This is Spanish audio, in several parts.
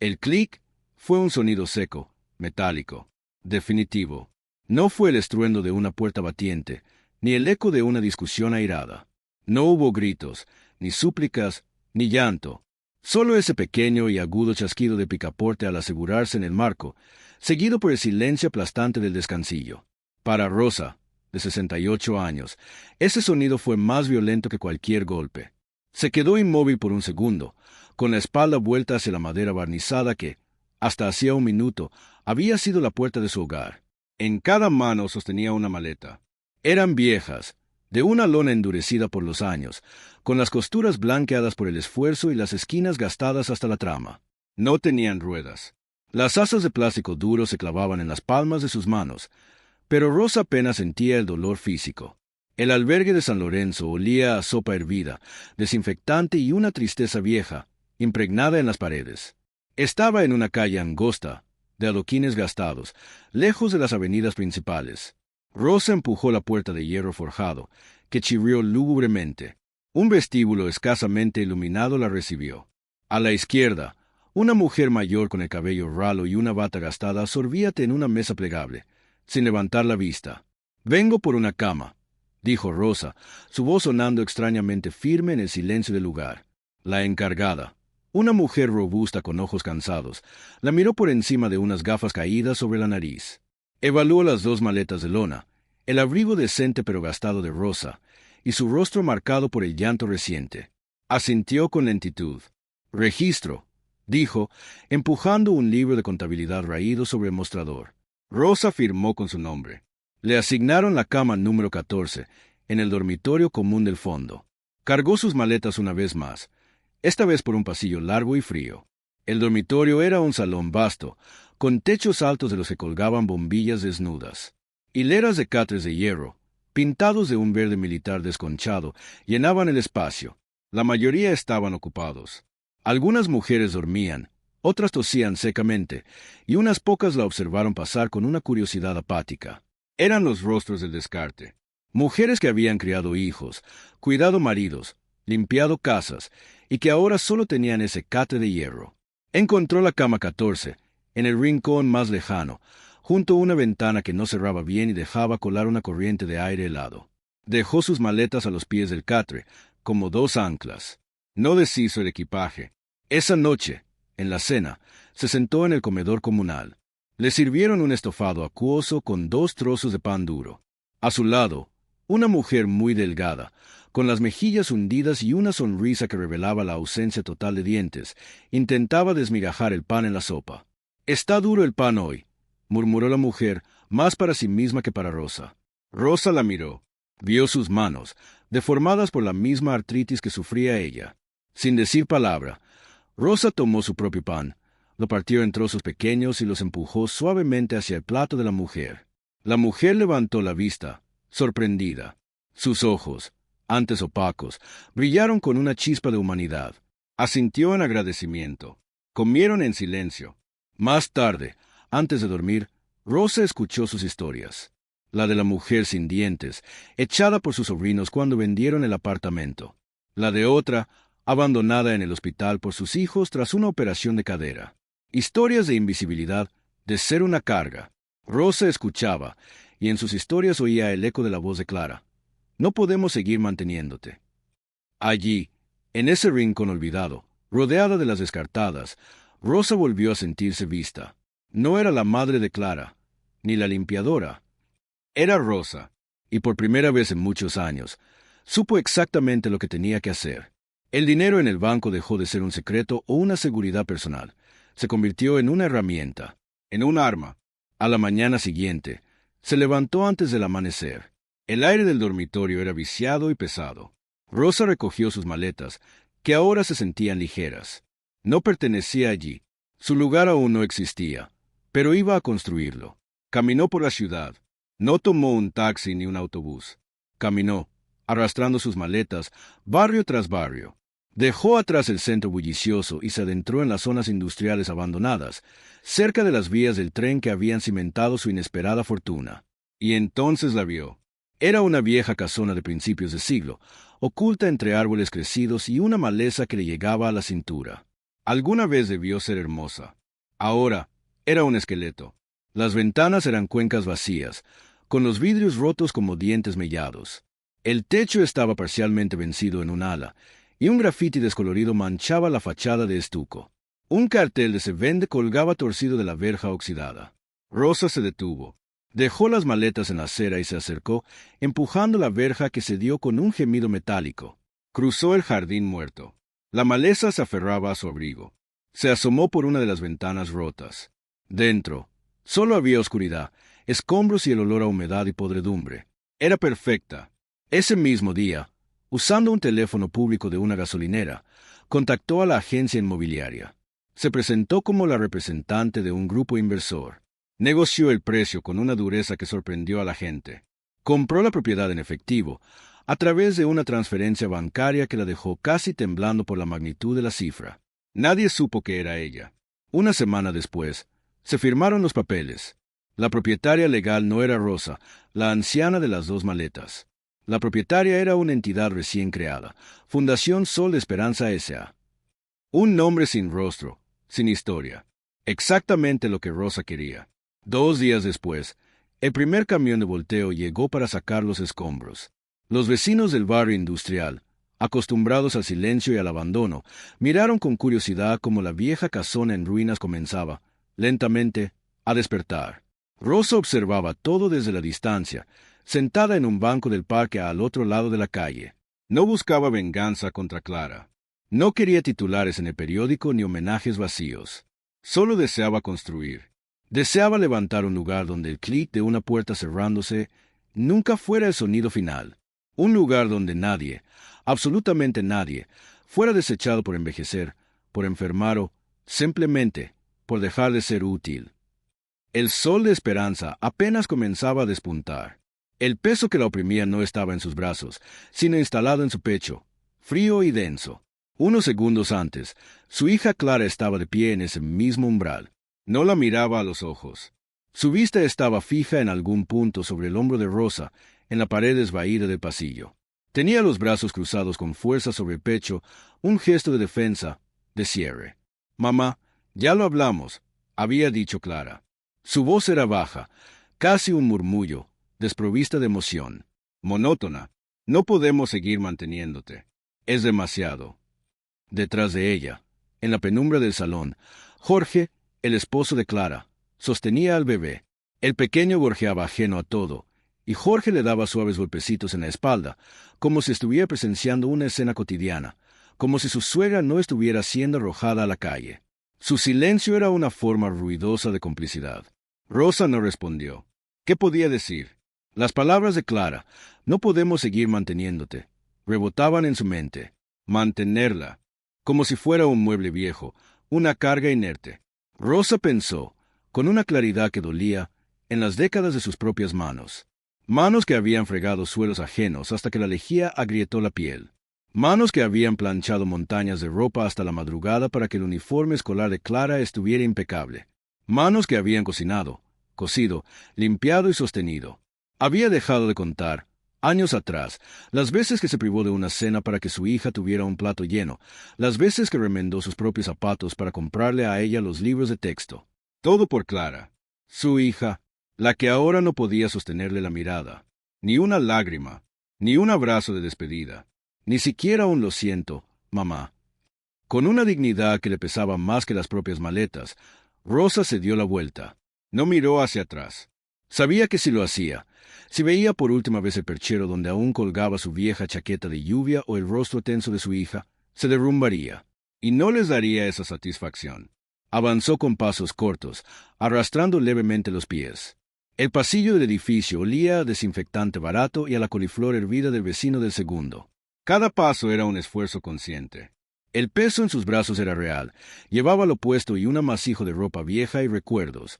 El clic fue un sonido seco, metálico, definitivo. No fue el estruendo de una puerta batiente, ni el eco de una discusión airada. No hubo gritos, ni súplicas, ni llanto. Solo ese pequeño y agudo chasquido de picaporte al asegurarse en el marco, seguido por el silencio aplastante del descansillo. Para Rosa, de 68 años, ese sonido fue más violento que cualquier golpe. Se quedó inmóvil por un segundo, con la espalda vuelta hacia la madera barnizada que, hasta hacía un minuto, había sido la puerta de su hogar. En cada mano sostenía una maleta. Eran viejas, de una lona endurecida por los años, con las costuras blanqueadas por el esfuerzo y las esquinas gastadas hasta la trama. No tenían ruedas. Las asas de plástico duro se clavaban en las palmas de sus manos, pero Rosa apenas sentía el dolor físico. El albergue de San Lorenzo olía a sopa hervida, desinfectante y una tristeza vieja, impregnada en las paredes. Estaba en una calle angosta, de adoquines gastados, lejos de las avenidas principales. Rosa empujó la puerta de hierro forjado, que chirrió lúgubremente. Un vestíbulo escasamente iluminado la recibió. A la izquierda, una mujer mayor con el cabello ralo y una bata gastada sorbía té en una mesa plegable, sin levantar la vista. «Vengo por una cama», dijo Rosa, su voz sonando extrañamente firme en el silencio del lugar. La encargada, una mujer robusta con ojos cansados, la miró por encima de unas gafas caídas sobre la nariz. Evaluó las dos maletas de lona, el abrigo decente pero gastado de Rosa, y su rostro marcado por el llanto reciente. Asintió con lentitud. «Registro», dijo, empujando un libro de contabilidad raído sobre el mostrador. Rosa firmó con su nombre. Le asignaron la cama número 14, en el dormitorio común del fondo. Cargó sus maletas una vez más, esta vez por un pasillo largo y frío. El dormitorio era un salón vasto, con techos altos de los que colgaban bombillas desnudas. Hileras de catres de hierro, pintados de un verde militar desconchado, llenaban el espacio. La mayoría estaban ocupados. Algunas mujeres dormían, otras tosían secamente, y unas pocas la observaron pasar con una curiosidad apática. Eran los rostros del descarte. Mujeres que habían criado hijos, cuidado maridos, limpiado casas, y que ahora solo tenían ese catre de hierro. Encontró la cama 14, en el rincón más lejano, junto a una ventana que no cerraba bien y dejaba colar una corriente de aire helado. Dejó sus maletas a los pies del catre, como dos anclas. No deshizo el equipaje. Esa noche, en la cena, se sentó en el comedor comunal. Le sirvieron un estofado acuoso con 2 trozos de pan duro. A su lado, una mujer muy delgada, con las mejillas hundidas y una sonrisa que revelaba la ausencia total de dientes, intentaba desmigajar el pan en la sopa. «Está duro el pan hoy», murmuró la mujer, más para sí misma que para Rosa. Rosa la miró. Vio sus manos, deformadas por la misma artritis que sufría ella. Sin decir palabra, Rosa tomó su propio pan, lo partió en trozos pequeños y los empujó suavemente hacia el plato de la mujer. La mujer levantó la vista, sorprendida. Sus ojos, antes opacos, brillaron con una chispa de humanidad. Asintió en agradecimiento. Comieron en silencio. Más tarde, antes de dormir, Rosa escuchó sus historias. La de la mujer sin dientes, echada por sus sobrinos cuando vendieron el apartamento. La de otra, abandonada en el hospital por sus hijos tras una operación de cadera. Historias de invisibilidad, de ser una carga. Rosa escuchaba, y en sus historias oía el eco de la voz de Clara. «No podemos seguir manteniéndote». Allí, en ese rincón olvidado, rodeada de las descartadas, Rosa volvió a sentirse vista. No era la madre de Clara, ni la limpiadora. Era Rosa, y por primera vez en muchos años, supo exactamente lo que tenía que hacer. El dinero en el banco dejó de ser un secreto o una seguridad personal. Se convirtió en una herramienta, en un arma. A la mañana siguiente, se levantó antes del amanecer. El aire del dormitorio era viciado y pesado. Rosa recogió sus maletas, que ahora se sentían ligeras. No pertenecía allí. Su lugar aún no existía, pero iba a construirlo. Caminó por la ciudad. No tomó un taxi ni un autobús. Caminó, arrastrando sus maletas, barrio tras barrio. Dejó atrás el centro bullicioso y se adentró en las zonas industriales abandonadas, cerca de las vías del tren que habían cimentado su inesperada fortuna. Y entonces la vio. Era una vieja casona de principios de siglo, oculta entre árboles crecidos y una maleza que le llegaba a la cintura. Alguna vez debió ser hermosa. Ahora era un esqueleto. Las ventanas eran cuencas vacías, con los vidrios rotos como dientes mellados. El techo estaba parcialmente vencido en un ala, y un grafiti descolorido manchaba la fachada de estuco. Un cartel de se vende colgaba torcido de la verja oxidada. Rosa se detuvo. Dejó las maletas en la acera y se acercó, empujando la verja que cedió con un gemido metálico. Cruzó el jardín muerto. La maleza se aferraba a su abrigo. Se asomó por una de las ventanas rotas. Dentro, solo había oscuridad, escombros y el olor a humedad y podredumbre. Era perfecta. Ese mismo día, usando un teléfono público de una gasolinera, contactó a la agencia inmobiliaria. Se presentó como la representante de un grupo inversor. Negoció el precio con una dureza que sorprendió a la gente. Compró la propiedad en efectivo, a través de una transferencia bancaria que la dejó casi temblando por la magnitud de la cifra. Nadie supo que era ella. Una semana después, se firmaron los papeles. La propietaria legal no era Rosa, la anciana de las dos maletas. La propietaria era una entidad recién creada, Fundación Sol de Esperanza S.A. Un nombre sin rostro, sin historia. Exactamente lo que Rosa quería. 2 días después, el primer camión de volteo llegó para sacar los escombros. Los vecinos del barrio industrial, acostumbrados al silencio y al abandono, miraron con curiosidad cómo la vieja casona en ruinas comenzaba, lentamente, a despertar. Rosa observaba todo desde la distancia, sentada en un banco del parque al otro lado de la calle. No buscaba venganza contra Clara. No quería titulares en el periódico ni homenajes vacíos. Solo deseaba construir. Deseaba levantar un lugar donde el clic de una puerta cerrándose nunca fuera el sonido final. Un lugar donde nadie, absolutamente nadie, fuera desechado por envejecer, por enfermar o, simplemente, por dejar de ser útil. El sol de esperanza apenas comenzaba a despuntar. El peso que la oprimía no estaba en sus brazos, sino instalado en su pecho, frío y denso. Unos segundos antes, su hija Clara estaba de pie en ese mismo umbral. No la miraba a los ojos. Su vista estaba fija en algún punto sobre el hombro de Rosa, en la pared desvaída del pasillo. Tenía los brazos cruzados con fuerza sobre el pecho, un gesto de defensa, de cierre. «Mamá, ya lo hablamos», había dicho Clara. Su voz era baja, casi un murmullo, desprovista de emoción. Monótona. «No podemos seguir manteniéndote. Es demasiado». Detrás de ella, en la penumbra del salón, Jorge, el esposo de Clara, sostenía al bebé. El pequeño gorjeaba ajeno a todo, y Jorge le daba suaves golpecitos en la espalda, como si estuviera presenciando una escena cotidiana, como si su suegra no estuviera siendo arrojada a la calle. Su silencio era una forma ruidosa de complicidad. Rosa no respondió. ¿Qué podía decir? Las palabras de Clara, «no podemos seguir manteniéndote», rebotaban en su mente. Mantenerla, como si fuera un mueble viejo, una carga inerte. Rosa pensó, con una claridad que dolía, en las décadas de sus propias manos. Manos que habían fregado suelos ajenos hasta que la lejía agrietó la piel. Manos que habían planchado montañas de ropa hasta la madrugada para que el uniforme escolar de Clara estuviera impecable. Manos que habían cocinado, cosido, limpiado y sostenido. Había dejado de contar, años atrás, las veces que se privó de una cena para que su hija tuviera un plato lleno, las veces que remendó sus propios zapatos para comprarle a ella los libros de texto. Todo por Clara, su hija, la que ahora no podía sostenerle la mirada, ni una lágrima, ni un abrazo de despedida, ni siquiera un «lo siento, mamá». Con una dignidad que le pesaba más que las propias maletas, Rosa se dio la vuelta. No miró hacia atrás. Sabía que si lo hacía, si veía por última vez el perchero donde aún colgaba su vieja chaqueta de lluvia o el rostro tenso de su hija, se derrumbaría, y no les daría esa satisfacción. Avanzó con pasos cortos, arrastrando levemente los pies. El pasillo del edificio olía a desinfectante barato y a la coliflor hervida del vecino del segundo. Cada paso era un esfuerzo consciente. El peso en sus brazos era real, llevaba lo puesto y un amasijo de ropa vieja y recuerdos,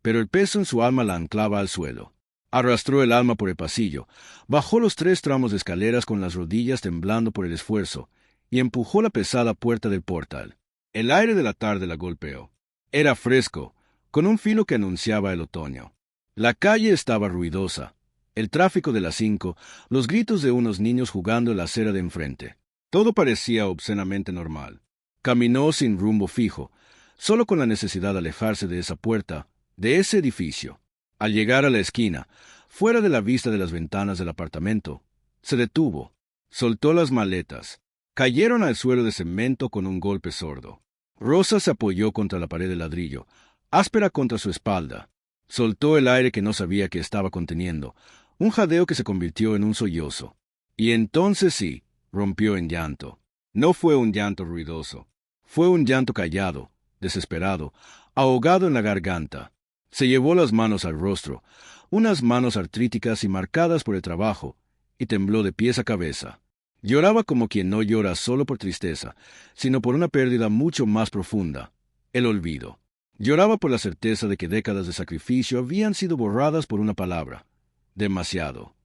pero el peso en su alma la anclaba al suelo. Arrastró el alma por el pasillo, bajó los 3 tramos de escaleras con las rodillas temblando por el esfuerzo, y empujó la pesada puerta del portal. El aire de la tarde la golpeó. Era fresco, con un filo que anunciaba el otoño. La calle estaba ruidosa, el tráfico de las 5, los gritos de unos niños jugando en la acera de enfrente. Todo parecía obscenamente normal. Caminó sin rumbo fijo, solo con la necesidad de alejarse de esa puerta, de ese edificio. Al llegar a la esquina, fuera de la vista de las ventanas del apartamento, se detuvo, soltó las maletas. Cayeron al suelo de cemento con un golpe sordo. Rosa se apoyó contra la pared de ladrillo, áspera contra su espalda. Soltó el aire que no sabía que estaba conteniendo, un jadeo que se convirtió en un sollozo. Y entonces sí, rompió en llanto. No fue un llanto ruidoso. Fue un llanto callado, desesperado, ahogado en la garganta. Se llevó las manos al rostro, unas manos artríticas y marcadas por el trabajo, y tembló de pies a cabeza. Lloraba como quien no llora solo por tristeza, sino por una pérdida mucho más profunda, el olvido. Lloraba por la certeza de que décadas de sacrificio habían sido borradas por una palabra. Demasiado.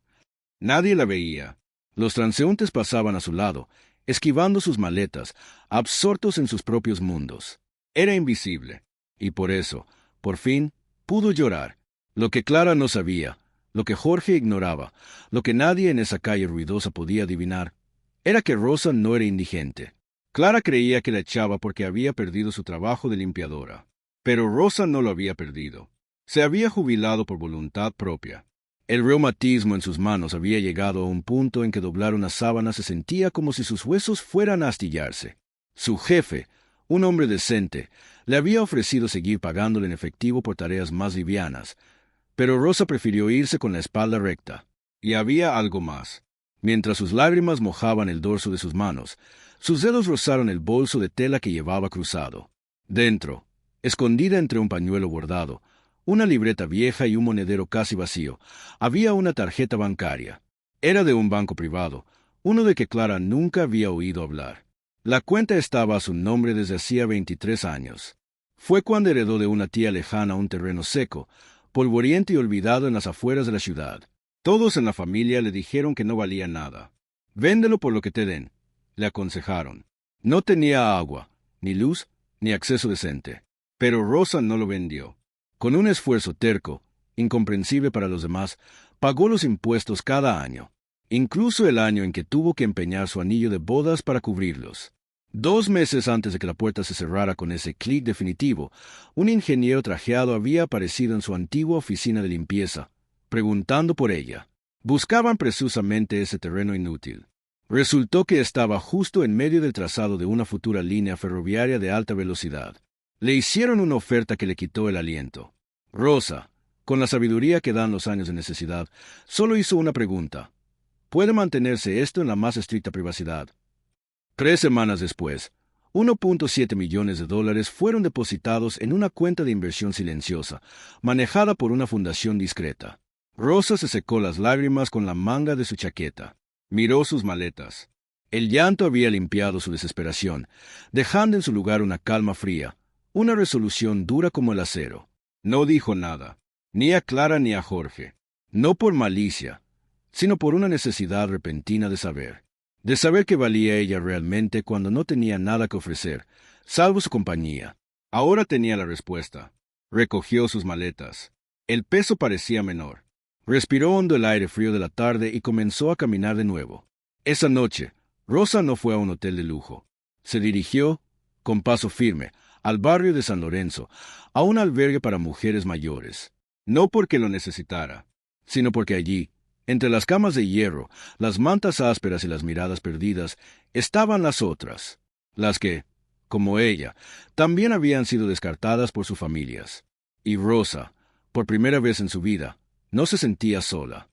Nadie la veía. Los transeúntes pasaban a su lado, esquivando sus maletas, absortos en sus propios mundos. Era invisible. Y por eso, por fin, pudo llorar. Lo que Clara no sabía, lo que Jorge ignoraba, lo que nadie en esa calle ruidosa podía adivinar, era que Rosa no era indigente. Clara creía que la echaba porque había perdido su trabajo de limpiadora. Pero Rosa no lo había perdido. Se había jubilado por voluntad propia. El reumatismo en sus manos había llegado a un punto en que doblar una sábana se sentía como si sus huesos fueran a astillarse. Su jefe, un hombre decente, le había ofrecido seguir pagándole en efectivo por tareas más livianas, pero Rosa prefirió irse con la espalda recta. Y había algo más. Mientras sus lágrimas mojaban el dorso de sus manos, sus dedos rozaron el bolso de tela que llevaba cruzado. Dentro, escondida entre un pañuelo bordado, una libreta vieja y un monedero casi vacío, había una tarjeta bancaria. Era de un banco privado, uno de que Clara nunca había oído hablar. La cuenta estaba a su nombre desde hacía 23 años. Fue cuando heredó de una tía lejana un terreno seco, polvoriento y olvidado en las afueras de la ciudad. Todos en la familia le dijeron que no valía nada. Véndelo por lo que te den, le aconsejaron. No tenía agua, ni luz, ni acceso decente. Pero Rosa no lo vendió. Con un esfuerzo terco, incomprensible para los demás, pagó los impuestos cada año, incluso el año en que tuvo que empeñar su anillo de bodas para cubrirlos. 2 meses antes de que la puerta se cerrara con ese clic definitivo, un ingeniero trajeado había aparecido en su antigua oficina de limpieza, preguntando por ella. Buscaban precisamente ese terreno inútil. Resultó que estaba justo en medio del trazado de una futura línea ferroviaria de alta velocidad. Le hicieron una oferta que le quitó el aliento. Rosa, con la sabiduría que dan los años de necesidad, solo hizo una pregunta. ¿Puede mantenerse esto en la más estricta privacidad? 3 semanas después, $1.7 millones fueron depositados en una cuenta de inversión silenciosa, manejada por una fundación discreta. Rosa se secó las lágrimas con la manga de su chaqueta. Miró sus maletas. El llanto había limpiado su desesperación, dejando en su lugar una calma fría, una resolución dura como el acero. No dijo nada, ni a Clara ni a Jorge. No por malicia, sino por una necesidad repentina de saber que valía ella realmente cuando no tenía nada que ofrecer, salvo su compañía. Ahora tenía la respuesta. Recogió sus maletas. El peso parecía menor. Respiró hondo el aire frío de la tarde y comenzó a caminar de nuevo. Esa noche, Rosa no fue a un hotel de lujo. Se dirigió, con paso firme, al barrio de San Lorenzo, a un albergue para mujeres mayores. No porque lo necesitara, sino porque allí, entre las camas de hierro, las mantas ásperas y las miradas perdidas, estaban las otras, las que, como ella, también habían sido descartadas por sus familias. Y Rosa, por primera vez en su vida, no se sentía sola.